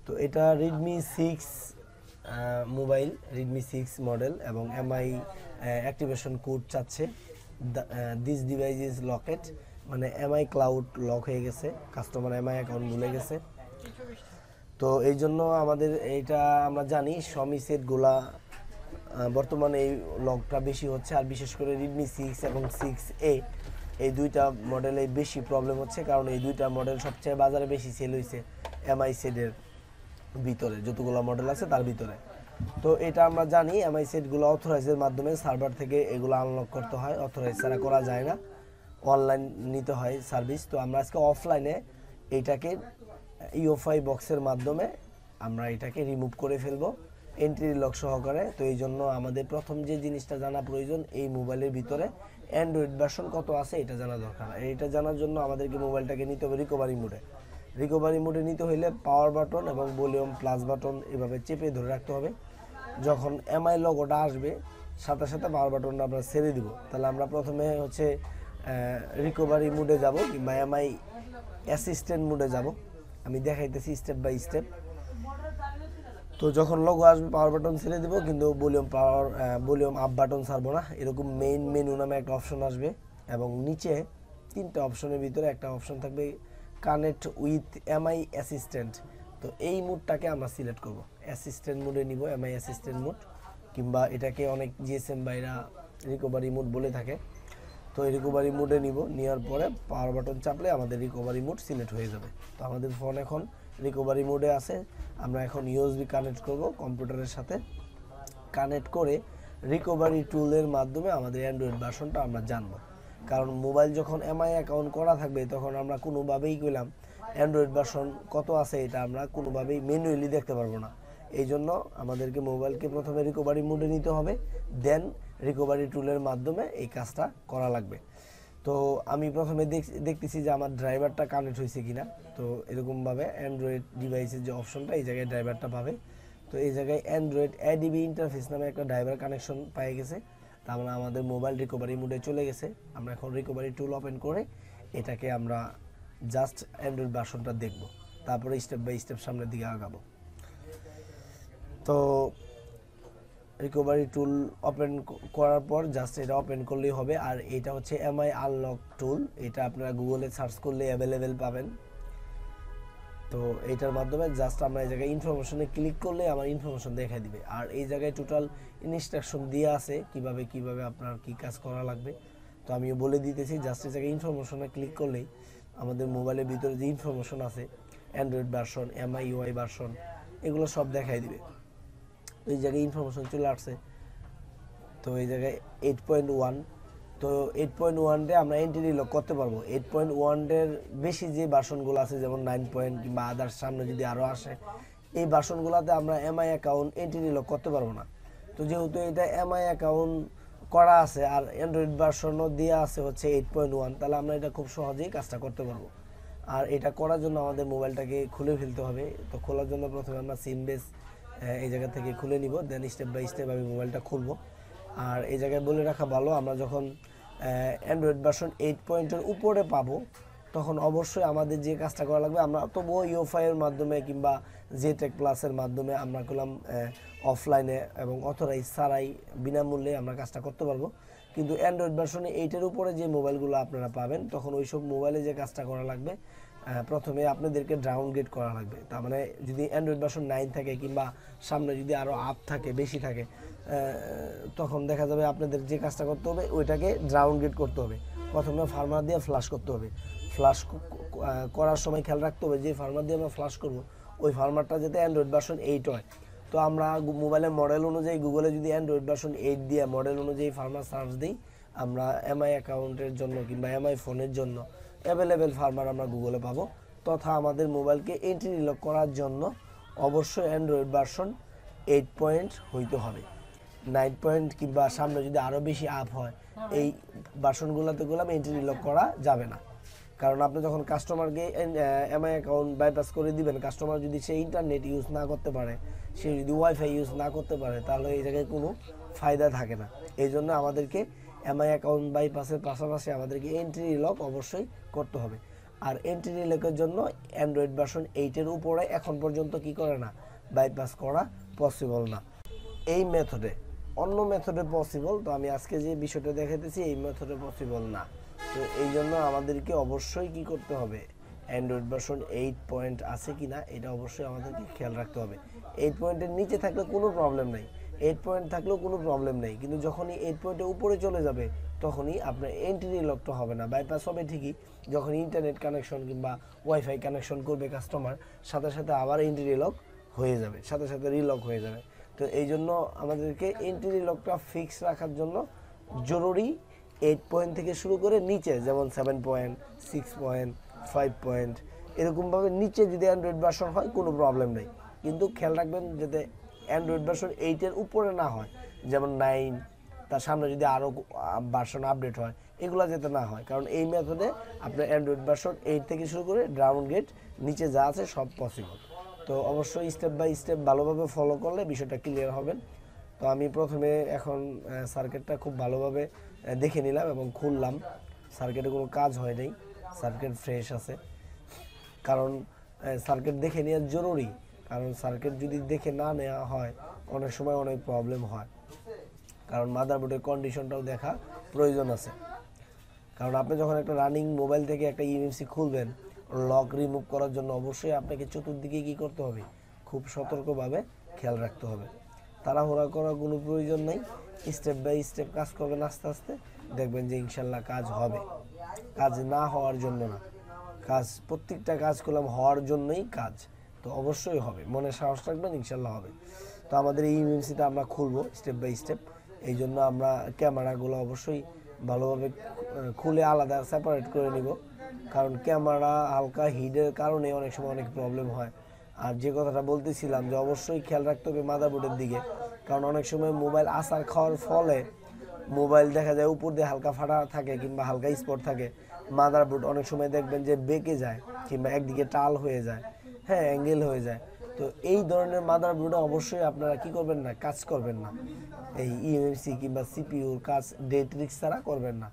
তো এটা Redmi 6 mobile, Redmi 6 model এবং এমআই অ্যাক্টিভেশন কোড চাচ্ছে। দিস ডিভাইস ইজ লকেট, মানে এমআই ক্লাউড লক হয়ে গেছে, কাস্টমার এমআই অ্যাকাউন্ট ভুলে গেছে। তো এই জন্য আমাদের এইটা আমরা জানি শমি সেটগুলা বর্তমানে এই লকটা বেশি হচ্ছে, আর বিশেষ করে রেডমি 6 এবং 6A এই দুইটা মডেলে বেশি প্রবলেম হচ্ছে, কারণ এই দুইটা মডেল সবচেয়ে বাজারে বেশি সেল হয়েছে এমআই সেটের ভিতরে, যতগুলো মডেল আছে তার ভিতরে। তো এটা আমরা জানি এমআই সেটগুলো অথরাইজের মাধ্যমে সার্ভার থেকে এগুলো আনলক করতে হয়, অথরাইজ ছাড়া করা যায় না, অনলাইন নিতে হয় সার্ভিস। তো আমরা আজকে অফলাইনে এইটাকে ইউএফআই বক্সের মাধ্যমে আমরা এটাকে রিমুভ করে ফেলবো এন্ট্রি লক সহকারে। তো এই জন্য আমাদের প্রথম যে জিনিসটা জানা প্রয়োজন, এই মোবাইলের ভিতরে অ্যান্ড্রয়েড ভার্সন কত আছে এটা জানা দরকার। এটা জানার জন্য আমাদেরকে মোবাইলটাকে নিতে হবে রিকভারি মোডে। রিকভারি মোডে নিতে হইলে পাওয়ার বাটন এবং ভলিউম প্লাস বাটন এভাবে চেপে ধরে রাখতে হবে। যখন এমআই লগোটা আসবে সাথে সাথে পাওয়ার বাটনটা আমরা ছেড়ে দিব। তাহলে আমরা প্রথমে হচ্ছে রিকভারি মোডে যাব কিংবা এমআই অ্যাসিস্ট্যান্ট মোডে যাব, আমি দেখাইতেছি স্টেপ বাই স্টেপ। তো যখন লোগো আসবে পাওয়ার বাটন ছেড়ে দেবো, কিন্তু ভলিউম আপ বাটন ছাড়বো না। এরকম মেইন মেনু নামে একটা অপশন আসবে এবং নিচে 3টে অপশনের ভিতরে একটা অপশন থাকবে কানেক্ট উইথ এমআই অ্যাসিস্ট্যান্ট। তো এই মুডটাকে আমরা সিলেক্ট করব, অ্যাসিস্ট্যান্ট মুডে নিব, এমআই অ্যাসিস্ট্যান্ট মুড, কিংবা এটাকে অনেক জিএসএম বাইরা রিকভারি মুড বলে থাকে। তো এই রিকভারি মুডে নিব, নেওয়ার পরে পাওয়ার বাটন চাপলে আমাদের রিকভারি মুড সিলেক্ট হয়ে যাবে। তো আমাদের ফোন এখন রিকভারি মোডে আছে। আমরা এখন ইউএসবি কানেক্ট করব কম্পিউটারের সাথে, কানেক্ট করে রিকভারি টুলের মাধ্যমে আমাদের অ্যান্ড্রয়েড ভার্সনটা আমরা জানবো। কারণ মোবাইল যখন এমআই অ্যাকাউন্ট করা থাকবে তখন আমরা কোনোভাবেই কইলাম অ্যান্ড্রয়েড ভার্সন কত আছে এটা আমরা কোনোভাবেই ম্যানুয়ালি দেখতে পারবো না। এই জন্য আমাদেরকে মোবাইলকে প্রথমে রিকভারি মোডে নিতে হবে, দেন রিকভারি টুলের মাধ্যমে এই কাজটা করা লাগবে। তো আমি প্রথমে দেখতেছি যে আমার ড্রাইভারটা কানেক্ট হয়েছে কিনা। তো এরকমভাবে অ্যান্ড্রয়েড ডিভাইসের যে অপশনটা এই জায়গায় ড্রাইভারটা পাবে। তো এই জায়গায় অ্যান্ড্রয়েড এডিবি ইন্টারফেস নামে একটা ড্রাইভার কানেকশন পেয়ে গেছে, তার মানে আমাদের মোবাইল রিকভারি মোডে চলে গেছে। আমরা এখন রিকভারি টুল ওপেন করে এটাকে আমরা জাস্ট অ্যান্ড্রয়েড ভার্সনটা দেখব, তারপরে স্টেপ বাই স্টেপ সামনের দিকে আগাবো। তো রিকভারি টুল ওপেন করার পর জাস্ট এটা ওপেন করলেই হবে। আর এটা হচ্ছে এমআই আনলক টুল, এটা আপনারা গুগলে সার্চ করলে অ্যাভেলেবেল পাবেন। তো এইটার মাধ্যমে জাস্ট আমরা এই জায়গায় ইনফরমেশনে ক্লিক করলে আমার ইনফরমেশন দেখাই দিবে। আর এই জায়গায় টোটাল ইনস্ট্রাকশন দেওয়া আছে কিভাবে আপনার কি কাজ করা লাগবে। তো আমিও বলে দিতেছি, জাস্ট এই জায়গায় ইনফরমেশনে ক্লিক করলেই আমাদের মোবাইলের ভিতরে যে ইনফরমেশন আছে Android version, MI UI version, এগুলো সব দেখাই দিবে। এই জায়গায় ইনফরমেশন চলে আসছে। তো এই জায়গায় 8.1, তো 8.1 আমরা এন্ট্রি লক করতে পারবো। 8.1 বেশি যে ভার্সনগুলো আছে যেমন 9 কিংবা আদার্স সামনে যদি আরও আসে, এই ভার্সনগুলোতে আমরা এমআই অ্যাকাউন্ট এন্ট্রি লক করতে পারবো না। তো যেহেতু এটা এমআই অ্যাকাউন্ট করা আছে আর অ্যান্ড্রয়েড ভার্সনও দেওয়া আছে হচ্ছে 8.1, তাহলে আমরা এটা খুব সহজেই কাজটা করতে পারবো। আর এটা করার জন্য আমাদের মোবাইলটাকে খুলে ফেলতে হবে। তো খোলার জন্য প্রথমে আমরা সিম বেস এই জায়গা থেকে খুলে নিব, দেন স্টেপ বাই স্টেপ আমি মোবাইলটা খুলবো। আর এই জায়গায় বলে রাখা ভালো, আমরা যখন অ্যান্ড্রয়েড ভার্সন 8 উপরে পাবো তখন অবশ্যই আমাদের যে কাজটা করা লাগবে, আমরা তবুও ইউএফআইয়ের মাধ্যমে কিংবা জেটেক প্লাসের মাধ্যমে আমরা করলাম অফলাইনে এবং অথরাইজ ছাড়াই বিনামূল্যে আমরা কাজটা করতে পারবো। কিন্তু অ্যান্ড্রয়েড ভার্সনে 8 উপরে যে মোবাইলগুলো আপনারা পাবেন তখন ওই সব মোবাইলে যে কাজটা করা লাগবে, প্রথমে আপনাদেরকে ডাউনগ্রেড করা লাগবে। তার মানে যদি অ্যান্ড্রয়েড ভার্সন 9 থাকে কিংবা সামনে যদি আরও আপ থাকে, বেশি থাকে, তখন দেখা যাবে আপনাদের যে কাজটা করতে হবে ওইটাকে ডাউনগ্রেড করতে হবে। প্রথমে ফার্মার দিয়ে ফ্লাশ করতে হবে। ফ্লাশ করার সময় খেয়াল রাখতে হবে যে ফার্মার দিয়ে আমরা ফ্লাশ করব ওই ফার্মারটা যাতে অ্যান্ড্রয়েড ভার্সন 8 হয়। তো আমরা মোবাইলের মডেল অনুযায়ী গুগলে যদি অ্যান্ড্রয়েড ভার্সন 8 দিয়ে মডেল অনুযায়ী ফার্মার সার্চ দিই, আমরা এমআই অ্যাকাউন্টের জন্য কিংবা এমআই ফোনের জন্য অ্যাভেলেবেল ফার্মার আমরা গুগলে পাবো। তথা আমাদের মোবাইলকে এন্ট্রি লক করার জন্য অবশ্যই অ্যান্ড্রয়েড ভার্সন 8 হইতে হবে। 9 কিংবা সামনে যদি আরও বেশি আপ হয়, এই ভার্সনগুলোতে গেলাম এন্ট্রি লক করা যাবে না। কারণ আপনি যখন কাস্টমারকে এমআই অ্যাকাউন্ট বাইপাস করে দিবেন, কাস্টমার যদি সে ইন্টারনেট ইউজ না করতে পারে, সে যদি ওয়াইফাই ইউজ না করতে পারে, তাহলে এই জায়গায় কোনো ফায়দা থাকে না। এই জন্য আমাদেরকে এমআই অ্যাকাউন্ট বাইপাসের পাশাপাশি আমাদেরকে এন্ট্রি লক অবশ্যই করতে হবে। আর এন্ট্রি লকের জন্য অ্যান্ড্রয়েড ভার্সন 8 এর উপরে এখন পর্যন্ত কি করে না, বাইপাস করা পসিবল না এই মেথডে। অন্য মেথডে পসিবল, তো আমি আজকে যে বিষয়টা দেখাতেছি এই মেথডে পসিবল না। তো এই জন্য আমাদেরকে অবশ্যই কি করতে হবে, অ্যান্ড্রয়েড ভার্সন 8 পয়েন্ট আছে কিনা এটা অবশ্যই আমাদেরকে খেয়াল রাখতে হবে। 8 পয়েন্টের নিচে থাকলে কোনো প্রবলেম নেই, 8 পয়েন্ট থাকলেও কোনো প্রবলেম নেই, কিন্তু যখনই 8 পয়েন্টের উপরে চলে যাবে তখনই আপনার এন্ট্রি লকটা হবে না, বাইপাস হবে ঠিকই। যখন ইন্টারনেট কানেকশন কিংবা ওয়াইফাই কানেকশন করবে কাস্টমার, সাথে সাথে আবার এন্ট্রি লক হয়ে যাবে, সাথে সাথে রিলক হয়ে যাবে। তো এই জন্য আমাদেরকে এন্ট্রি লকটা ফিক্স রাখার জন্য জরুরি 8 পয়েন্ট থেকে শুরু করে নিচে, যেমন 7 পয়েন্ট, 6 পয়েন্ট, 5 পয়েন্ট, এরকমভাবে নিচে যদি অ্যান্ড্রয়েড ভার্সন হয় কোনো প্রবলেম নেই। কিন্তু খেয়াল রাখবেন যাতে অ্যান্ড্রয়েড ভার্সন 8-এর উপরে না হয়, যেমন 9, তার সামনে যদি আরও ভার্সন আপডেট হয় এগুলো যাতে না হয়, কারণ এই মেথডে আপনার অ্যান্ড্রয়েড ভার্সন 8 থেকে শুরু করে ডাউনগ্রেড নিচে যা আছে সব পসিবল। তো অবশ্যই স্টেপ বাই স্টেপ ভালোভাবে ফলো করলে বিষয়টা ক্লিয়ার হবেন। তো আমি প্রথমে এখন সার্কিটটা খুব ভালোভাবে দেখে নিলাম এবং খুললাম। সার্কিটে কোনো কাজ হয় নাই, সার্কিট ফ্রেশ আছে, কারণ সার্কিট দেখে নেওয়া জরুরি, কারণ সার্কিট যদি দেখে না নেওয়া হয় অনেক সময় অনেক প্রবলেম হয়, কারণ মাদারবোর্ডের কন্ডিশনটাও দেখা প্রয়োজন আছে। কারণ আপনি যখন একটা রানিং মোবাইল থেকে একটা ইএমসি খুলবেন, লক রিমুভ করার জন্য অবশ্যই আপনাকে চতুর্দিকে কী করতে হবে, খুব সতর্কভাবে খেয়াল রাখতে হবে। তাড়াহুড়া করার কোনো প্রয়োজন নেই, স্টেপ বাই স্টেপ কাজ করবেন আস্তে আস্তে, দেখবেন যে ইনশাল্লাহ কাজ হবে। কাজ না হওয়ার জন্য না, কাজ প্রত্যেকটা কাজ করলাম হওয়ার জন্যই কাজ, তো অবশ্যই হবে, মনে সাহস রাখবেন ইনশাল্লাহ হবে। তো আমাদের এই ইএমসিটা আমরা খুলবো স্টেপ বাই স্টেপ, এই জন্য আমরা ক্যামেরাগুলো অবশ্যই ভালোভাবে খুলে আলাদা সেপারেট করে নিব, কারণ ক্যামেরা হালকা হিটের কারণে অনেক সময় অনেক প্রবলেম হয়। আর যে কথাটা বলতেছিলাম যে অবশ্যই খেয়াল রাখতে হবে মাদারবোর্ডের দিকে, কারণ অনেক সময় মোবাইল আসার খাওয়ার ফলে মোবাইল দেখা যায় উপর দিয়ে হালকা ফাটা থাকে কিংবা হালকা স্পট থাকে, মাদারবোর্ড অনেক সময় দেখবেন যে বেঁকে যায় কিংবা একদিকে টাল হয়ে যায়, হ্যাঁ অ্যাঙ্গেল হয়ে যায়। তো এই ধরনের মাদারবোর্ডে অবশ্যই আপনারা কি করবেন না, কাজ করবেন না, এই ইএমসি কিংবা সিপিইউর কাজ ডে ট্রিক্স ছাড়া করবেন না।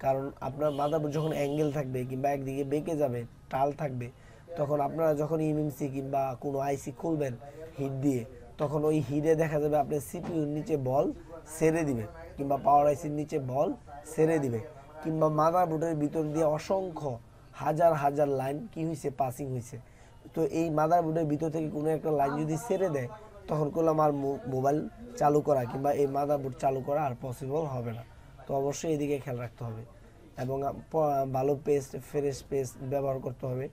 কারণ আপনার মাদারবোর্ড যখন অ্যাঙ্গেল থাকবে কিংবা একদিকে বেঁকে যাবে, টাল থাকবে, তখন আপনারা যখন ইএমসি কিংবা কোনো আইসি খুলবেন হিট দিয়ে, তখন ওই হিটে দেখা যাবে আপনার সিপিইউর নিচে বল ছেড়ে দিবে কিংবা পাওয়ার আইসির নিচে বল ছেড়ে দিবে, কিংবা মাদারবোর্ডের ভিতর দিয়ে অসংখ্য হাজার হাজার লাইন কি হয়েছে, পাসিং হয়েছে। তো এই মাদারবোর্ডের ভিতর থেকে কোনো একটা লাইন যদি ছেড়ে দেয়, তখন করলাম আর মোবাইল চালু করা কিংবা এই মাদারবোর্ড চালু করা আর পসিবল হবে না। তো অবশ্যই এদিকে খেয়াল রাখতে হবে এবং ভালো পেস্ট, ফ্রেশ পেস্ট ব্যবহার করতে হবে।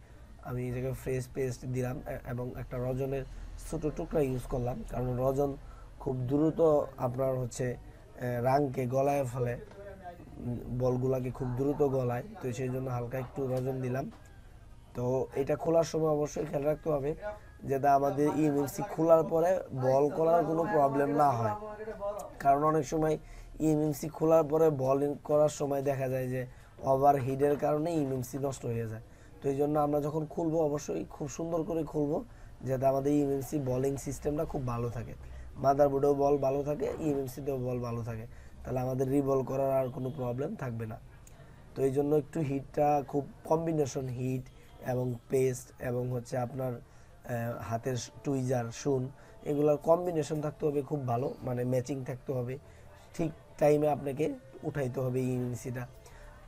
আমি এই জায়গায় ফ্রেশ পেস্ট দিলাম এবং একটা রজনের ছোটো টুকরা ইউজ করলাম, কারণ রজন খুব দ্রুত আপনার হচ্ছে রাংকে গলায় ফেলে, বলগুলাকে খুব দ্রুত গলায়, তো সেই জন্য হালকা একটু রজন দিলাম। তো এটা খোলার সময় অবশ্যই খেয়াল রাখতে হবে যাতে আমাদের ইএমসি খোলার পরে বল করার কোনো প্রবলেম না হয়, কারণ অনেক সময় ইএমসি খোলার পরে বল করার সময় দেখা যায় যে ওভার হিটের কারণে ইএমসি নষ্ট হয়ে যায়। তো এই জন্য আমরা যখন খুলবো অবশ্যই খুব সুন্দর করে খুলবো যাতে আমাদের ইএমসি বলিং সিস্টেমটা খুব ভালো থাকে, মাদারবোর্ডেও বল ভালো থাকে, ইএমসিতেও বল ভালো থাকে, তাহলে আমাদের রিবল করার আর কোনো প্রবলেম থাকবে না। তো এই জন্য একটু হিটটা খুব কম্বিনেশন হিট এবং পেস্ট এবং হচ্ছে আপনার হাতের টুইজার শুন, এগুলোর কম্বিনেশন থাকতে হবে খুব ভালো, মানে ম্যাচিং থাকতে হবে, ঠিক টাইমে আপনাকে উঠাইতে হবে ইএমসিটা।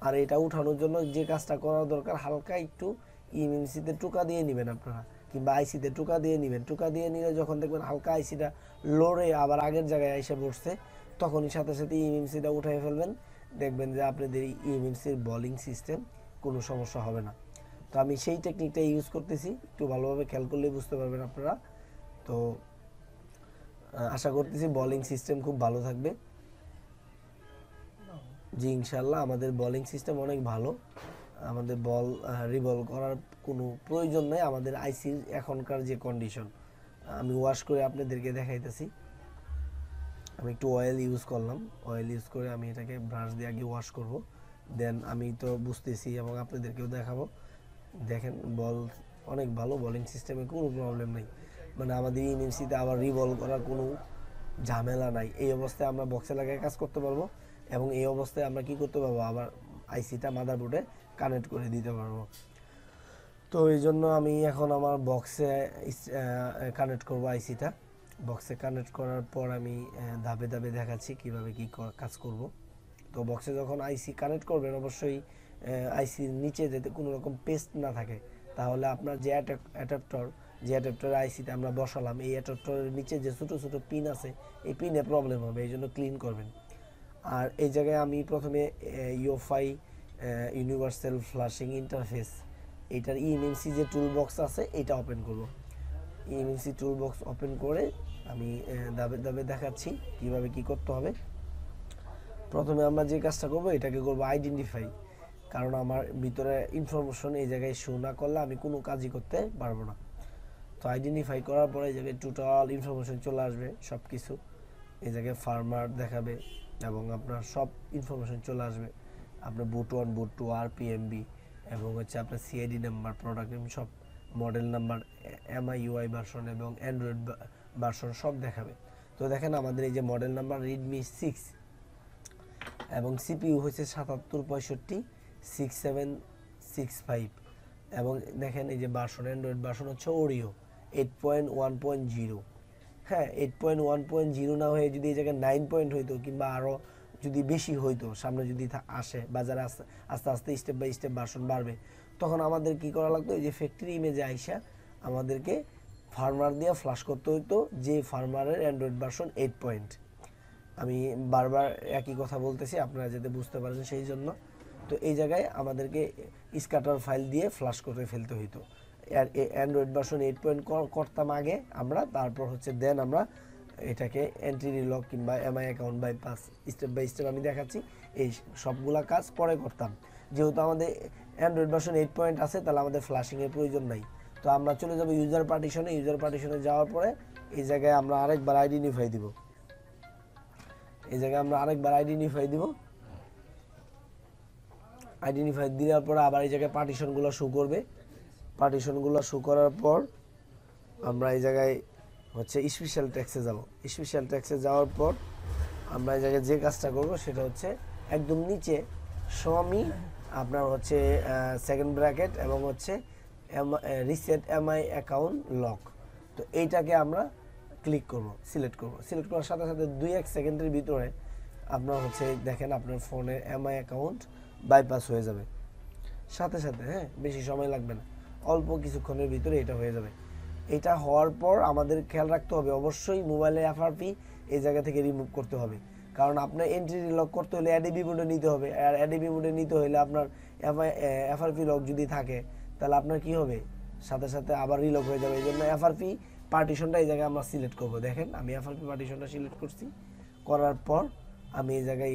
আর এটা উঠানোর জন্য যে কাজটা করা দরকার, হালকা একটু ইএমসিতে টোকা দিয়ে নেবেন আপনারা কিংবা আইসিতে টোকা দিয়ে নেবেন। টোকা দিয়ে নিলে যখন দেখবেন হালকা আইসিটা লড়ে আবার আগের জায়গায় এসে বসছে, তখনই সাথে সাথে ইএমসিটা উঠাই ফেলবেন, দেখবেন যে আপনাদের ইএমসির বলিং সিস্টেম কোনো সমস্যা হবে না। তো আমি সেই টেকনিকটা ইউজ করতেছি, একটু ভালোভাবে খেয়াল করলে বুঝতে পারবেন আপনারা। তো আশা করতেছি বলিং সিস্টেম খুব ভালো থাকবে। জি ইনশাল্লাহ আমাদের বলিং সিস্টেম অনেক ভালো, আমাদের বল রিবল করার কোনো প্রয়োজন নেই। আমাদের আইসির এখনকার যে কন্ডিশন, আমি ওয়াশ করে আপনাদেরকে দেখাইতেছি। আমি একটু অয়েল ইউজ করলাম, অয়েল ইউজ করে আমি এটাকে ব্রাশ দিয়ে আগে ওয়াশ করব, দেন আমি তো বুঝতেছি এবং আপনাদেরকেও দেখাবো। দেখেন বল অনেক ভালো, বলিং সিস্টেমে কোনো প্রবলেম নেই, মানে আমাদের ইএমসিতে আবার রিবল করার কোনো ঝামেলা নাই। এই অবস্থায় আমরা বক্সে লাগায় কাজ করতে পারবো এবং এই অবস্থায় আমরা কি করতে পারবো, আবার আইসিটা মাদারবোর্ডে কানেক্ট করে দিতে পারবো। তো এই জন্য আমি এখন আমার বক্সে কানেক্ট করব আইসিটা। বক্সে কানেক্ট করার পর আমি ধাপে ধাপে দেখাচ্ছি কিভাবে কি কাজ করব। তো বক্সে যখন আইসি কানেক্ট করবেন অবশ্যই আইসির নিচে যাতে কোনো রকম পেস্ট না থাকে, তাহলে আপনার যে অ্যাডাপ্টার আইসিতে আমরা বসালাম এই অ্যাডাপ্টারের নিচে যে ছোটো ছোটো পিন আছে এই পিনে প্রবলেম হবে, এই জন্য ক্লিন করবেন। আর এই জায়গায় আমি প্রথমে ইউএফআই ইউনিভার্সাল ফ্ল্যাশিং ইন্টারফেস এইটার ইএমএমসি যে টুল বক্স আছে এটা ওপেন করব। ইএমএমসি টুল বক্স ওপেন করে আমি ধাপে ধাপে দেখাচ্ছি কিভাবে কি করতে হবে। প্রথমে আমরা যে কাজটা করব এটাকে করব আইডেন্টিফাই, কারণ আমার ভিতরে ইনফরমেশন এই জায়গায় শো না করলে আমি কোনো কাজই করতে পারবো না। তো আইডেন্টিফাই করার পরে এই জায়গায় টোটাল ইনফরমেশন চলে আসবে, সব কিছু এই জায়গায় ফার্মার দেখাবে এবং আপনার সব ইনফরমেশন চলে আসবে। আপনার বুট 1 বুট 2 আরপিএমবি এবং হচ্ছে আপনার সিআইডি নাম্বার, প্রোডাক্ট নেম, সব model number, MI UI version এবং অ্যান্ড্রয়েড ভার্সন সব দেখাবে। তো দেখেন আমাদের এই যে মডেল নাম্বার রেডমি 6 এবং সিপিইউ হচ্ছে 7765 এবং দেখেন এই যে ভার্সন অ্যান্ড্রয়েড ভার্সন হচ্ছে ওরিও 8.1.0। হ্যাঁ, 8.1.0 না হয়ে যদি এই জায়গায় 9 হইতো কিংবা আরও যদি বেশি হইতো, সামনে যদি আসে বাজারে আস্তে আস্তে স্টেপ বাই স্টেপ ভার্সন বাড়বে, তখন আমাদের কি করা লাগতো, এই যে ফ্যাক্টরি ইমেজে আইসা আমাদেরকে ফার্মার দিয়ে ফ্লাশ করতে হইতো যে ফার্মারের অ্যান্ড্রয়েড ভার্সন 8। আমি বারবার একই কথা বলতেছি আপনারা যাতে বুঝতে পারেন সেই জন্য। তো এই জায়গায় আমাদেরকে স্ক্যাটার ফাইল দিয়ে ফ্লাশ করে ফেলতে হইতো। অ্যান্ড্রয়েড ভার্সন 8 করতাম আগে আমরা, তারপর হচ্ছে দেন আমরা এটাকে এন্ট্রি লক কিংবা MI account bypass step by step আমি দেখাচ্ছি, এই সবগুলা কাজ পরে করতাম। যেহেতু আমাদের অ্যান্ড্রয়েড ভার্সন 8 আছে তাহলে আমাদের ফ্লাশিংয়ের প্রয়োজন নাই। তো আমরা চলে যাব ইউজার পার্টিশনে যাওয়ার পরে এই জায়গায় আমরা আরেকবার আইডেন্টিফাই দিব। আইডেন্টিফাই দেওয়ার পর আবার এই জায়গায় পার্টিশনগুলো শো করবে। পার্টিশনগুলো শো করার পর আমরা এই জায়গায় হচ্ছে স্পেশাল ট্যাক্সে যাওয়ার পর আমরা এই জায়গায় যে কাজটা করব সেটা হচ্ছে একদম নিচে সমি আপনার হচ্ছে সেকেন্ড ব্র্যাকেট এবং হচ্ছে রিসেট এমআই অ্যাকাউন্ট লক। তো এইটাকে আমরা সিলেক্ট করার সাথে সাথে 2-1 সেকেন্ডের ভিতরে আপনার হচ্ছে দেখেন আপনার ফোনের এমআই অ্যাকাউন্ট বাইপাস হয়ে যাবে সাথে সাথে। হ্যাঁ, বেশি সময় লাগবে না, অল্প কিছুক্ষণের ভিতরে এটা হয়ে যাবে। এটা হওয়ার পর আমাদের খেয়াল রাখতে হবে অবশ্যই মোবাইলের এফআরপি এই জায়গা থেকে রিমুভ করতে হবে, কারণ আপনার এন্ট্রি লক করতে হলে অ্যাডিবি মোডে নিতে হবে। আর অ্যাডিবি মোডে নিতে হলে আপনার এফআরপি লক যদি থাকে তাহলে আপনার কি হবে, সাথে সাথে আবার রিলক হয়ে যাবে। এই জন্য এফআরপি পার্টিশনটা এই জায়গায় আমরা সিলেক্ট করব। দেখেন আমি এফআরপি পার্টিশনটা সিলেক্ট করছি, করার পর আমি এই জায়গায়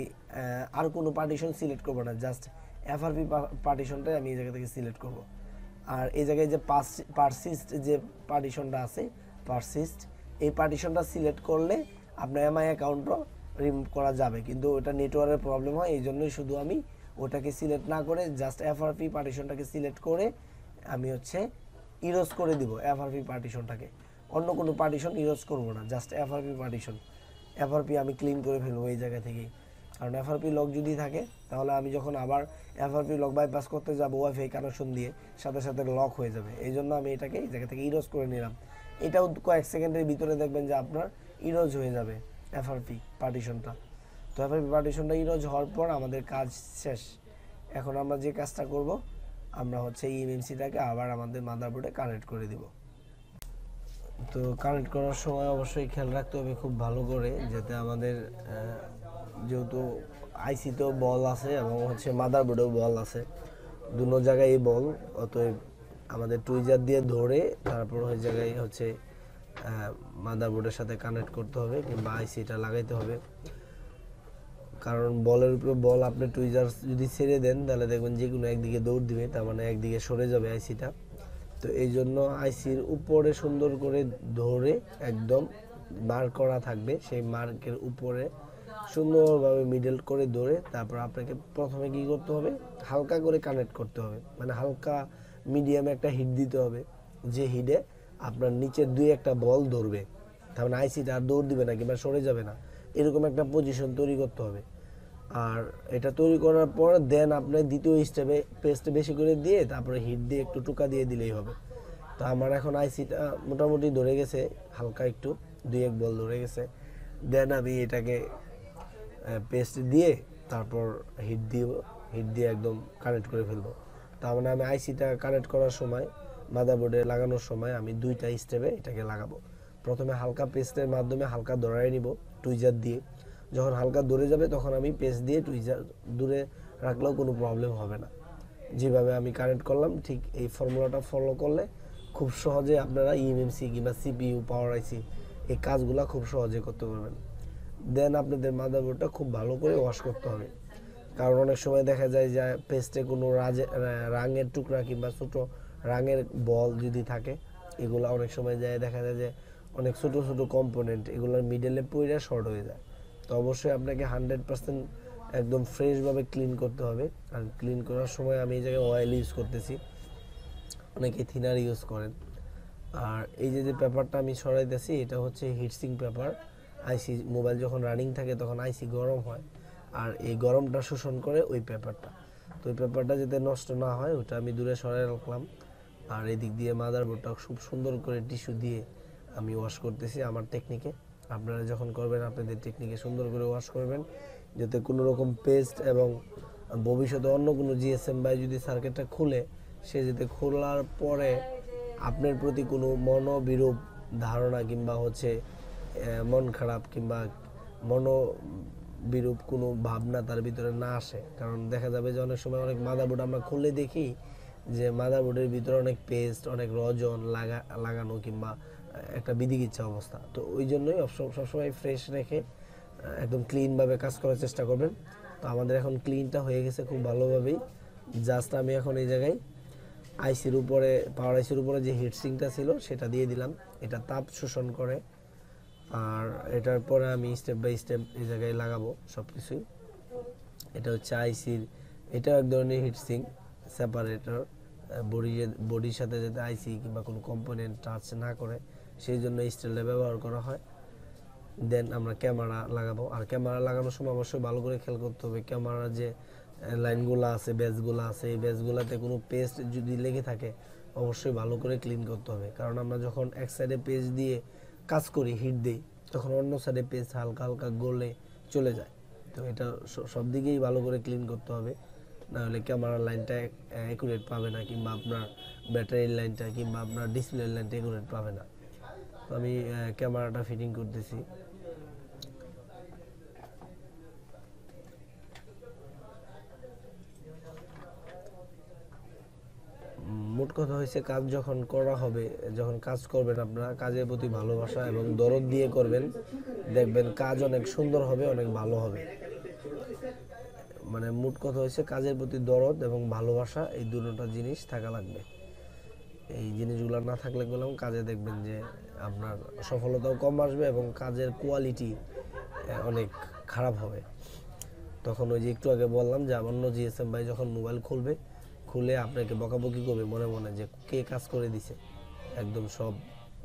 আর কোনো পার্টিশন সিলেক্ট করব না, জাস্ট এফআরপি পার্টিশনটাই আমি এই জায়গা থেকে সিলেক্ট করব। আর এই জায়গায় যে পারসিস্ট যে পার্টিশনটা আছে এই পার্টিশনটা সিলেক্ট করলে আপনার এমআই অ্যাকাউন্টও রিমুভ করা যাবে, কিন্তু ওটা নেটওয়ার্কের প্রবলেম হয়, এই জন্যই শুধু আমি ওটাকে সিলেক্ট না করে জাস্ট এফআরপি পার্টিশনটাকে সিলেক্ট করে আমি হচ্ছে ইরোজ করে দিব এফআরপি পার্টিশনটাকে। অন্য কোনো পার্টিশন ইরোজ করব না, জাস্ট এফআরপি আমি ক্লিন করে ফেলবো এই জায়গা থেকেই। কারণ এফআরপি লক যদি থাকে তাহলে আমি যখন আবার এফআরপি লক বাইপাস করতে যাব ওয়াইফাই কানেকশন দিয়ে সাথে সাথে লক হয়ে যাবে। এই জন্য আমি এটাকে এই জায়গা থেকে ইরোজ করে নিলাম। এটাও কয়েক সেকেন্ডের ভিতরে দেখবেন যে আপনার ইরোজ হয়ে যাবে এফআরপি পার্টিশনটা। তো এফআরপি পার্টিশনটা ইরোজ হওয়ার পর আমাদের কাজ শেষ। এখন আমরা যে কাজটা করব, আমরা হচ্ছে ইএমএমসিটাকে আবার আমাদের মাদারবোর্ডে কানেক্ট করে দিব। তো কানেক্ট করার সময় অবশ্যই খেয়াল রাখতে হবে খুব ভালো করে, যাতে আমাদের যেহেতু আইসিতেও বল আছে এবং হচ্ছে মাদারবোর্ডেও বল আছে, দুটো জায়গায় এই বল, অতএব আমাদের টুইজার দিয়ে ধরে তারপর ওই জায়গায় হচ্ছে মাদারবোর্ডের সাথে কানেক্ট করতে হবে কিংবা আইসিটা লাগাইতে হবে। কারণ বলের উপরে বল আপনি টুইজার যদি ছেড়ে দেন তাহলে দেখবেন যে কোনো একদিকে দৌড় দিবে, তার মানে একদিকে সরে যাবে আইসিটা। তো এই জন্য আইসির উপরে সুন্দর করে ধরে একদম মার্ক করা থাকবে, সেই মার্কের উপরে সুন্দরভাবে মিডল করে ধরে তারপর আপনাকে প্রথমে কি করতে হবে, হালকা করে কানেক্ট করতে হবে, মানে হালকা মিডিয়ামে একটা হিট দিতে হবে, যে হিটে আপনার নিচের 2-1টা বল ধরবে, তার মানে আইসিটা আর দৌড় দিবে না কিংবা সরে যাবে না, এরকম একটা পজিশন তৈরি করতে হবে। আর এটা তৈরি করার পর দেন আপনি দ্বিতীয় স্টেপে পেস্ট বেশি করে দিয়ে তারপরে হিট দিয়ে একটু টুকা দিয়ে দিলেই হবে। তো আমার এখন আইসিটা মোটামুটি ধরে গেছে, হালকা একটু 2-1 বল ধরে গেছে। দেন আমি এটাকে পেস্ট দিয়ে তারপর হিট দিয়ে একদম কানেক্ট করে ফেলবো। তার মানে আমি আইসিটা কানেক্ট করার সময়, মাদারবোর্ডে লাগানোর সময় আমি 2টা স্টেপে এটাকে লাগাবো। প্রথমে হালকা পেস্টের মাধ্যমে হালকা দৌড়াই নিব টুইজার দিয়ে। যখন হালকা দৌড়ে যাবে তখন আমি পেস্ট দিয়ে টুইজার দূরে রাখলেও কোনো প্রবলেম হবে না। যেভাবে আমি কানেক্ট করলাম ঠিক এই ফর্মুলাটা ফলো করলে খুব সহজে আপনারা ইএমএমসি কিংবা সিপিইউ, পাওয়ার আইসি এই কাজগুলো খুব সহজে করতে পারবেন। দেন আপনাদের মাদারবোর্ডটা খুব ভালো করে ওয়াশ করতে হবে, কারণ অনেক সময় দেখা যায় যে পেস্টে কোনো রাঙের টুকরা কিংবা ছোটো রাঙের বল যদি থাকে, এগুলো অনেক সময় যায় দেখা যায় যে অনেক ছোটো ছোটো কম্পোনেন্ট এগুলোর মিডলে পড়ে শর্ট হয়ে যায়। তো অবশ্যই আপনাকে 100% একদম ফ্রেশভাবে ক্লিন করতে হবে। আর ক্লিন করার সময় আমি এই জায়গায় অয়েল ইউজ করতেছি, অনেকে থিনার ইউজ করেন। আর এই যে পেপারটা আমি সরাইতেছি এটা হচ্ছে হিটসিং পেপার। আইসি মোবাইল যখন রানিং থাকে তখন আইসি গরম হয়, আর এই গরমটা শোষণ করে ওই পেপারটা। তো ওই পেপারটা যাতে নষ্ট না হয় ওটা আমি দূরে সরাই রাখলাম। আর এদিক দিয়ে মাদারবোর্ডটা খুব সুন্দর করে টিস্যু দিয়ে আমি ওয়াশ করতেছি আমার টেকনিকে। আপনারা যখন করবেন আপনাদের টেকনিকে সুন্দর করে ওয়াশ করবেন, যাতে কোনো রকম পেস্ট এবং ভবিষ্যতে অন্য কোনো জিএসএম বাই যদি সার্কিটটা খুলে, সে যাতে খোলার পরে আপনার প্রতি কোনো মনোবিরূপ ধারণা কিংবা হচ্ছে মন খারাপ কিংবা মনোবিরূপ কোনো ভাবনা তার ভিতরে না আসে। কারণ দেখা যাবে যে অনেক সময় অনেক মাদারবোর্ড আমরা খুলে দেখি যে মাদারবোর্ডের ভিতরে অনেক পেস্ট, অনেক রজন লাগানো কিংবা একটা বিধিকিচ্ছা অবস্থা। তো ওই জন্যই সবসময় ফ্রেশ রেখে একদম ক্লিনভাবে কাজ করার চেষ্টা করবেন। তো আমাদের এখন ক্লিনটা হয়ে গেছে খুব ভালোভাবেই। জাস্ট আমি এখন এই জায়গায় আইসির উপরে, পাওয়ার আইসির উপরে যে হিটসিংটা ছিল সেটা দিয়ে দিলাম, এটা তাপ শোষণ করে। আর এটার পরে আমি স্টেপ বাই স্টেপ এই জায়গায় লাগাবো সব কিছুই। এটা হচ্ছে আইসির, এটা এক ধরনের হিটসিং সেপারেটর, বডির সাথে যাতে আইসি কিংবা কোনো কম্পোনেন্ট টাচ না করে সেই জন্য স্টিলটা ব্যবহার করা হয়। দেন আমরা ক্যামেরা লাগাবো। আর ক্যামেরা লাগানোর সময় অবশ্যই ভালো করে খেয়াল করতে হবে ক্যামেরার যে লাইনগুলো আছে, বেসগুলো আছে, এই বেসগুলোতে কোনো পেস্ট যদি লেগে থাকে অবশ্যই ভালো করে ক্লিন করতে হবে। কারণ আমরা যখন এক সাইডে পেস্ট দিয়ে কাজ করি, হিট দিই, তখন অন্য সাইডে পেস্ট হালকা হালকা গলে চলে যায়। তো এটা সব দিকেই ভালো করে ক্লিন করতে হবে, নাহলে ক্যামেরার লাইনটা অ্যাকুরেট পাবে না, কিংবা আপনার ব্যাটারির লাইনটা কিংবা আপনার ডিসপ্লের লাইনটা অ্যাকুরেট পাবে না। তো আমি ক্যামেরাটা ফিটিং করতেছি। মোট কথা হয়েছে কাজ যখন করা হবে, যখন কাজ করবেন আপনারা কাজের প্রতি ভালোবাসা এবং দরদ দিয়ে করবেন, দেখবেন কাজ অনেক সুন্দর হবে, অনেক ভালো হবে। মানে মোট কথা হয়েছে কাজের প্রতি দরদ এবং ভালোবাসা, এই দুটোটা জিনিস থাকা লাগবে। এই জিনিসগুলো না থাকলে গেলাম কাজে দেখবেন যে আপনার সফলতাও কম আসবে এবং কাজের কোয়ালিটি অনেক খারাপ হবে। তখন ওই যে একটু আগে বললাম যে অন্য জিএসএম ভাই যখন মোবাইল খুলে আপনাকে বকাবকি করবে মনে মনে যে কে কাজ করে দিছে, একদম সব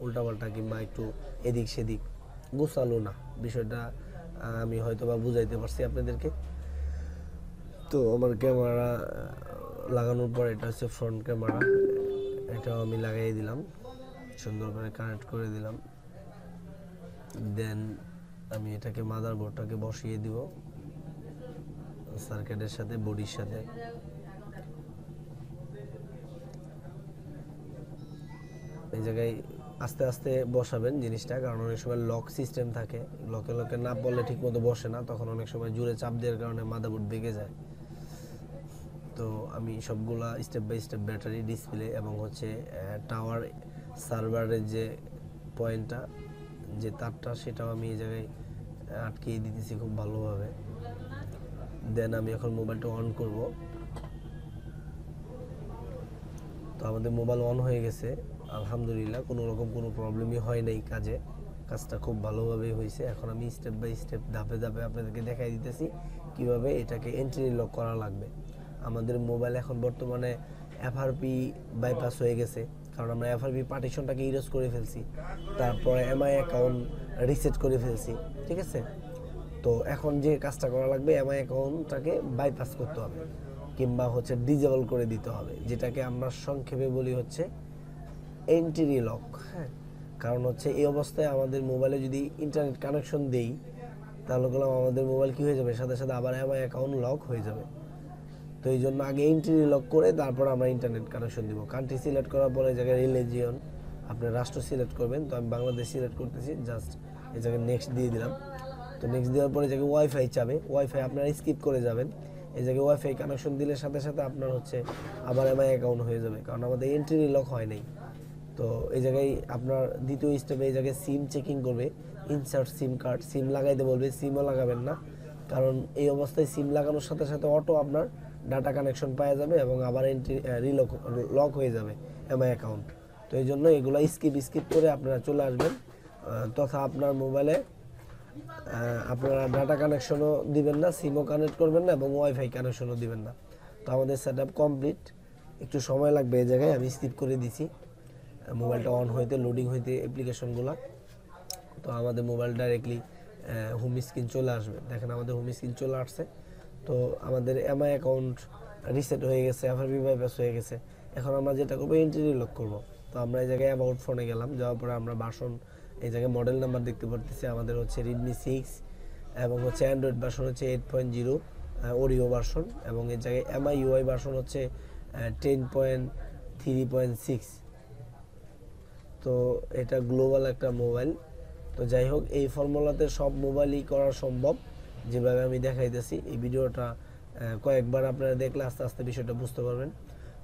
উল্টাপাল্টা কিংবা একটু এদিক সেদিক গোছালো না বিষয়টা। আমি হয়তো বা বুঝাইতে পারছি আপনাদেরকে। তো আমার ক্যামেরা লাগানোর পর এটা হচ্ছে ফ্রন্ট ক্যামেরা, এটাও আমি লাগাই দিলাম, সুন্দর করে কানেক্ট করে দিলাম। দেন আমি এটাকে মাদারবোর্ডটাকে বসিয়ে দিব সার্কিটের সাথে, বডির সাথে। এই জায়গায় আস্তে আস্তে বসাবেন জিনিসটা, কারণ অনেক সময় লক সিস্টেম থাকে, লকে না পড়লে ঠিক মতো বসে না, তখন অনেক সময় জুড়ে চাপ দেওয়ার কারণে মাদারবোর্ড ভেঙে যায়। তো আমি সবগুলা step by step battery, display এবং হচ্ছে টাওয়ার সার্ভারের যে পয়েন্টটা, যে তারটা, সেটাও আমি এই জায়গায় আটকিয়ে দিতেছি খুব ভালোভাবে। দেন আমি এখন মোবাইলটা অন করব। তো আমাদের মোবাইল অন হয়ে গেছে আলহামদুলিল্লাহ, কোনো রকম কোনো প্রবলেমই হয় নাই, কাজটা খুব ভালোভাবেই হয়েছে। এখন আমি স্টেপ বাই স্টেপ ধাপে ধাপে আপনাদেরকে দেখাই দিতেছি কিভাবে এটাকে এন্ট্রি লক করা লাগবে। আমাদের মোবাইল এখন বর্তমানে এফআরপি বাইপাস হয়ে গেছে, কারণ আমরা এফআরপি পার্টিশনটাকে ইরেজ করে ফেলছি, তারপরে এমআই অ্যাকাউন্ট রিসেট করে ফেলছি, ঠিক আছে। তো এখন যে কাজটা করা লাগবে এমআই অ্যাকাউন্টটাকে বাইপাস করতে হবে কিংবা হচ্ছে ডিজেবল করে দিতে হবে, যেটাকে আমরা সংক্ষেপে বলি হচ্ছে এন্ট্রি লক। হ্যাঁ, কারণ হচ্ছে এই অবস্থায় আমাদের মোবাইলে যদি ইন্টারনেট কানেকশন দেই তাহলে আমাদের মোবাইল কি হয়ে যাবে, সাথে সাথে আবার এমআই অ্যাকাউন্ট লক হয়ে যাবে। তো এই জন্য আগে এন্ট্রি লক করে তারপর আমরা ইন্টারনেট কানেকশন দিব। কান্ট্রি সিলেক্ট করার পরে এই জায়গায় রিলিজিয়ন আপনি রাষ্ট্র সিলেক্ট করবেন। তো আমি বাংলাদেশ সিলেক্ট করতেছি, জাস্ট এই জায়গায় নেক্সট দিয়ে দিলাম। তো নেক্সট দেওয়ার পরে জায়গায় ওয়াইফাই চাবে, ওয়াইফাই আপনারা স্কিপ করে যাবেন। এই জায়গায় ওয়াইফাই কানেকশন দিলে সাথে সাথে আপনার হচ্ছে আবার এমআই অ্যাকাউন্ট হয়ে যাবে, কারণ আমাদের এন্ট্রি লক হয় নাই। তো এই জায়গায় আপনার দ্বিতীয় স্টেপে এই জায়গায় সিম চেকিং করবে, ইনসার্ট সিম কার্ড, সিম লাগাইতে বলবে, সিমও লাগাবেন না, কারণ এই অবস্থায় সিম লাগানোর সাথে সাথে অটো আপনার ডাটা কানেকশন পাওয়া যাবে এবং আবার এন্ট্রি লক হয়ে যাবে এমআই অ্যাকাউন্ট। তো এই জন্য এগুলো স্কিপ করে আপনারা চলে আসবেন, তথা আপনার মোবাইলে আপনারা ডাটা কানেকশনও দিবেন না, সিমও কানেক্ট করবেন না এবং ওয়াইফাই কানেকশনও দিবেন না। তো আমাদের সেট আপ কমপ্লিট, একটু সময় লাগবে এই জায়গায়, আমি স্কিপ করে দিছি মোবাইলটা অন হইতে, লোডিং হইতে অ্যাপ্লিকেশনগুলো। তো আমাদের মোবাইল ডাইরেক্টলি হোম স্ক্রিন চলে আসবে। দেখেন আমাদের হোম স্ক্রিন চলে আসছে। তো আমাদের এমআই অ্যাকাউন্ট রিসেট হয়ে গেছে, এফআরবি বাইপাস হয়ে গেছে। এখন আমরা যেটা করবো এন্ট্রি লক করবো। তো আমরা এই জায়গায় অ্যাবাউট ফোনে গেলাম, যাওয়ার পরে আমরা ভার্সন এই জায়গায় মডেল নাম্বার দেখতে পারতেছি, আমাদের হচ্ছে রেডমি 6 এবং হচ্ছে অ্যান্ড্রয়েড ভার্সন হচ্ছে 8.0 ওরিও ভার্সন, এবং এই জায়গায় এমআই ইউআই ভার্সন হচ্ছে 10.3.6। তো এটা গ্লোবাল একটা মোবাইল। তো যাই হোক, এই ফর্মুলাতে সব মোবাইলই করা সম্ভব, যেভাবে আমি দেখাইতেছি। এই ভিডিওটা কয়েকবার আপনারা দেখলে আস্তে আস্তে বিষয়টা বুঝতে পারবেন।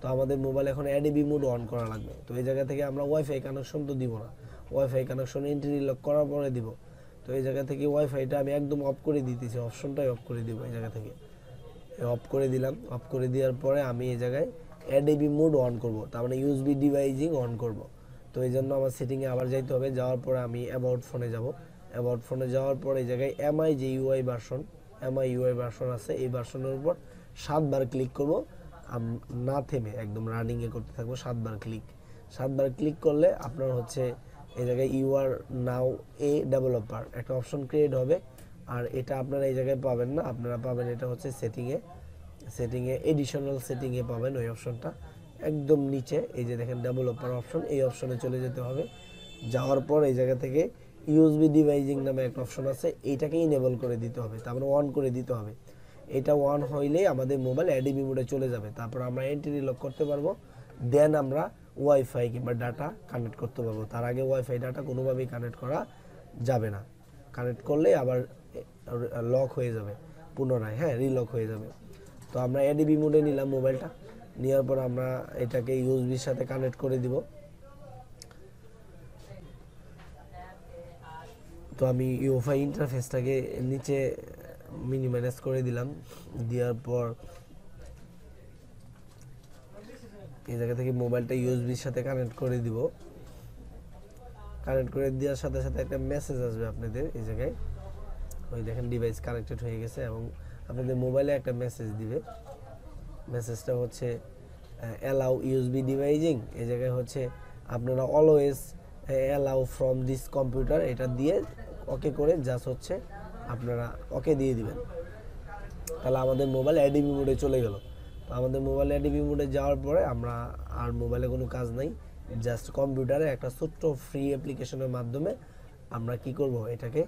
তো আমাদের মোবাইল এখন এডিবি মোড অন করা লাগবে। তো এই জায়গা থেকে আমরা ওয়াইফাই কানেকশন তো দিব না, ওয়াইফাই কানেকশন এন্ট্রি লক করার পরে দিব। তো এই জায়গা থেকে ওয়াইফাইটা আমি একদম অফ করে দিতেছি, অপশনটাই অফ করে দিব। এই জায়গা থেকে অফ করে দিলাম। অফ করে দেওয়ার পরে আমি এই জায়গায় এডিবি মোড অন করব, তার মানে ইউএসবি ডিভাইজিং অন করব। তো এই জন্য আমার সেটিংয়ে আবার যাইতে হবে। যাওয়ার পরে আমি অ্যাবাউট ফোনে যাব। অ্যাবাউট ফোনে যাওয়ার পর এই জায়গায় এমআই যে ইউআই ভার্সন আছে, এই ভার্সনের উপর 7 বার ক্লিক করব, না থেমে একদম রানিংয়ে করতে থাকবো। 7 বার ক্লিক করলে আপনার হচ্ছে এই জায়গায় you are now a developer একটা অপশন ক্রিয়েট হবে। আর এটা আপনারা এই জায়গায় পাবেন না, আপনারা পাবেন এটা হচ্ছে সেটিংয়ে এডিশনাল সেটিংয়ে পাবেন ওই অপশনটা একদম নিচে। এই যে দেখেন ডেভেলপার অপশন, এই অপশনে চলে যেতে হবে। যাওয়ার পর এই জায়গা থেকে ইউএসবি ডিভাইজিং নামে একটা অপশন আছে, এইটাকে ইনেবল করে দিতে হবে, তারপরে অন করে দিতে হবে। এটা অন হইলেই আমাদের মোবাইল এডিবি মোডে চলে যাবে। তারপর আমরা এন্ট্রি লক করতে পারবো, দেন আমরা ওয়াইফাই কিংবা ডাটা কানেক্ট করতে পারবো। তার আগে ওয়াইফাই ডাটা কোনোভাবেই কানেক্ট করা যাবে না, কানেক্ট করলে আবার লক হয়ে যাবে পুনরায়, হ্যাঁ রিলক হয়ে যাবে। তো আমরা এডিবি মোডে নিলাম মোবাইলটা, নেওয়ার পর আমরা এটাকে ইউএসবির সাথে কানেক্ট করে দিব। তো আমি ইউএফআই ইন্টারফেসটাকে নিচে মিনিমাইজ করে দিলাম, দেওয়ার পর এই জায়গা থেকে মোবাইলটা ইউএসবির সাথে কানেক্ট করে দিব। কানেক্ট করে দেওয়ার সাথে সাথে একটা মেসেজ আসবে আপনাদের এই জায়গায়, ওই দেখেন ডিভাইস কানেক্টেড হয়ে গেছে, এবং আপনাদের মোবাইলে একটা মেসেজ দিবে। মেসেজটা হচ্ছে অ্যালাউ ইউএসবি ডিভাইজিং। এই জায়গায় হচ্ছে আপনারা always allow from this computer, এটা দিয়ে ওকে করে জাস্ট হচ্ছে আপনারা ওকে দিয়ে দিবেন। তাহলে আমাদের মোবাইল এডিবি মোডে চলে গেল। তো আমাদের মোবাইল এডিবি মোডে যাওয়ার পরে আমরা আর মোবাইলে কোনো কাজ নাই, জাস্ট কম্পিউটারে একটা ছোট্ট ফ্রি অ্যাপ্লিকেশনের মাধ্যমে আমরা কি করব, এটাকে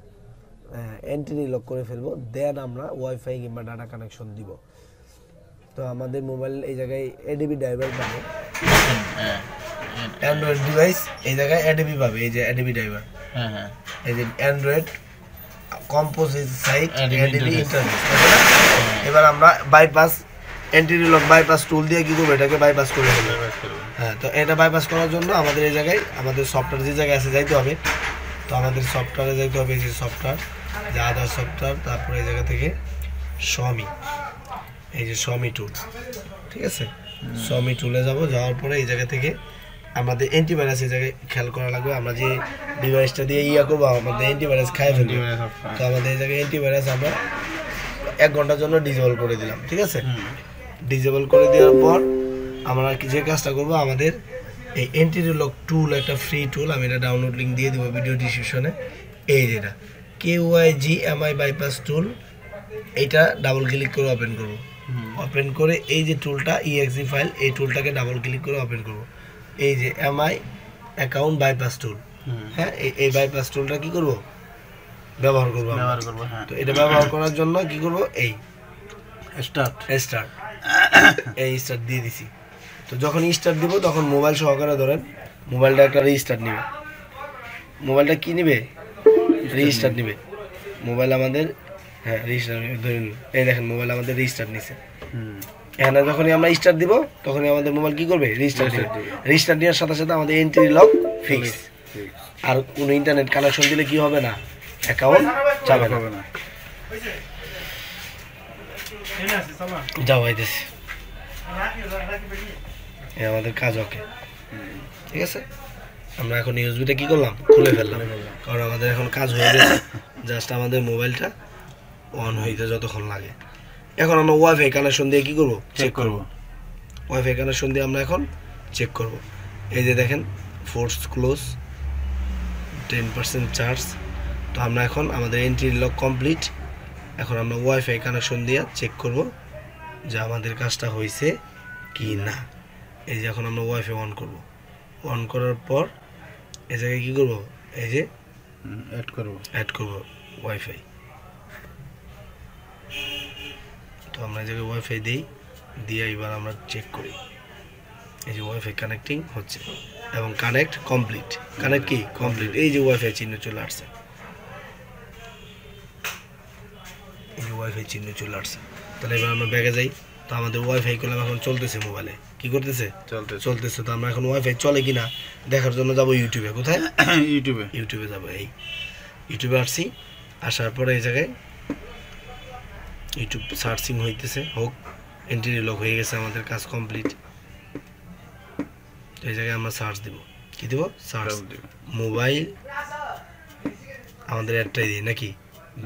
এন্ট্রি লক করে ফেলবো, দেন আমরা ওয়াইফাই কিংবা ডাটা কানেকশন দিব। তো আমাদের মোবাইল এই জায়গায় এডিবি ড্রাইভার পাবে, অ্যান্ড্রয়েড ডিভাইস এই জায়গায় এডিবি পাবে, এই যে এডিবি ড্রাইভার, এই যে Android composite site ADB interface. এবার আমরা bypass entry lock bypass tool দিয়ে কি করবো, এটাকে বাইপাস করে দেবো। হ্যাঁ, তো এটা বাইপাস করার জন্য আমাদের এই জায়গায় আমাদের সফটওয়্যার যে জায়গায় আছে যাইতে হবে। তো আমাদের সফটওয়্যারে যাইতে হবে, এই যে সফটওয়্যার, যে আদার সফটওয়্যার, তারপরে এই জায়গা থেকে শমি, এই যে শমি টুল, ঠিক আছে, শমি টুলে যাব। যাওয়ার পরে এই জায়গা থেকে আমাদের অ্যান্টিভাইরাস এই জায়গায় খেয়াল করা লাগবে। আমরা যে ডিভাইসটা দিয়ে করবো আমাদের অ্যান্টিভাইরাস খাই ফেলবে। তো আমাদের এই জায়গায় অ্যান্টিভাইরাস আমরা 1 ঘন্টার জন্য ডিসেবল করে দিলাম, ঠিক আছে। ডিসেবল করে দেওয়ার পর আমরা যে কাজটা করবো, আমাদের এই এন্ট্রি লক টুল একটা ফ্রি টুল, আমি এটা ডাউনলোড লিঙ্ক দিয়ে দিব ভিডিও ডিসক্রিপশনে। এই যেটা KYGMI বাইপাস টুল, এইটা ডাবল ক্লিক করে ওপেন করব। ওপেন করে এই যে টুলটা EXE ফাইল, এই টুলটাকে ডাবল ক্লিক করে ওপেন করব। এই যে MI অ্যাকাউন্ট বাইপাস টুল, হ্যাঁ এই বাইপাস টুলটা কি করব, ব্যবহার করব। হ্যাঁ। তো এটা ব্যবহার করার জন্য কি করব, এই স্টার্ট এই স্টার্ট দিয়ে দিছি। তো যখন স্টার্ট দিব তখন মোবাইল সহকারে ধরেন, মোবাইলটা একটা রিস্টার্ট নেবে। মোবাইলটা কি নেবে, রিস্টার্ট নেবে। মোবাইল আমাদের, হ্যাঁ রিস্টার্ট ধরেন, এই দেখেন মোবাইল আমাদের রিস্টার্ট নিছে। এখানে যখনই আমরা স্টার্ট দিব তখনই আমাদের মোবাইল কি করবে, রিস্টার্ট দিবে। রিস্টার্ট দেওয়ার সাথে সাথে আমাদের এন্ট্রি লক ফিক্স। আর কোনো ইন্টারনেট কানেকশন দিলে কি হবে না, অ্যাকাউন্ট যাবে না। যাও আইতেছি, আমাদের কাজ ওকে, ঠিক আছে। আমরা এখন ইউএসবিটা কি করলাম, খুলে ফেললাম, কারণ আমাদের এখন কাজ হয়ে গেছে। জাস্ট আমাদের মোবাইলটা অন হইতে যতক্ষণ লাগে। এখন আমরা ওয়াইফাই কানেকশন দিয়ে কি করব, চেক করব। ওয়াইফাই কানেকশন দিয়ে আমরা এখন চেক করব। এই যে দেখেন ফোর্স ক্লোজ, 10% চার্জ। তো আমরা এখন আমাদের এন্ট্রি লক কমপ্লিট। এখন আমরা ওয়াইফাই কানেকশন দিয়ে চেক করব যে আমাদের কাজটা হয়েছে কি না। এই যে এখন আমরা ওয়াইফাই অন করব। অন করার পর এই জায়গায় কী করবো, এই যে অ্যাড করব ওয়াইফাই। তো আমরা এই জায়গায় ওয়াইফাই দিই, দিয়ে এবার আমরা চেক করি। এই যে ওয়াইফাই কানেক্টিং হচ্ছে এবং কানেক্ট কমপ্লিট। কানেক্ট কি কমপ্লিট, এই যে ওয়াইফাই চিহ্ন চলে আসছে, এই যে ওয়াইফাই চিহ্ন চলে আসছে। তাহলে এবার আমরা ব্যাগে যাই। তো আমাদের ওয়াইফাই করলাম, এখন চলতেছে মোবাইলে, কি করতেছে, চলতেছে। তো আমরা এখন ওয়াইফাই চলে কিনা দেখার জন্য যাবো ইউটিউবে। কোথায়, ইউটিউবে যাবো। এই ইউটিউবে আসছি, আসার পরে এই জায়গায় ইউটিউব সার্চিং হইতেছে, হোক এন্ট্রি লক হয়ে গেছে, আমাদের কাজ কমপ্লিট। এই জায়গায় আমরা সার্চ দিব, কি দিব, সার্চ মোবাইল, আমাদের অ্যাডটাই দিই নাকি,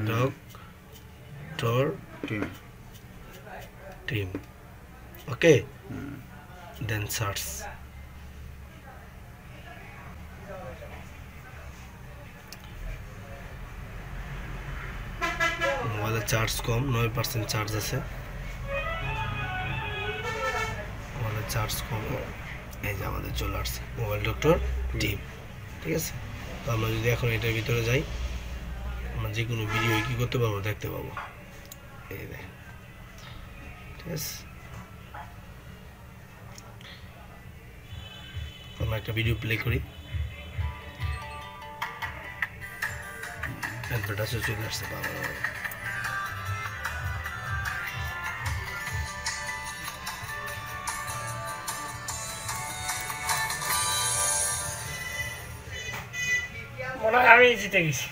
ডক্টর টিম, ওকে। দেন সার্চ, মোবাইলের চার্জ কম, 9% চার্জ আছে, মোবাইলের চার্জ কম। এই যে আমাদের চলে আসছে মোবাইল ডক্টর টিম, ঠিক আছে। তো আমরা যদি এখন এটার ভিতরে যাই, আমরা যে কোনো ভিডিও কি করতে পারবো, দেখতে পাবো। এই দেখ, ঠিক আছে। আমরা একটা ভিডিও প্লে করি, অ্যাডভার্টাইজ চলে আসছে। মনে হয় আমি জিতে গেছি।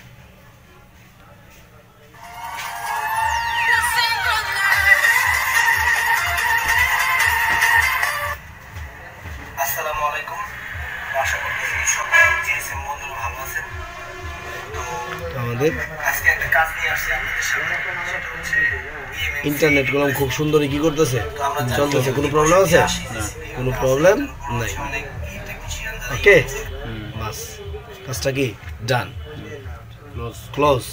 আসসালামু আলাইকুম, আশা করি সকল জিএসএম বন্ধুরা ভালো আছেন। তো আমাদের আজকে একটা কাজ নিয়ে আসছি আপনাদের সামনে, সেটা হচ্ছে ইন্টারনেট গুলো খুব সুন্দরই কি করতেছে, চলতেছে। কোনো প্রবলেম আছে? কোনো প্রবলেম নাই, ওকে। বাস কাজটা কি ডান, ক্লোজ।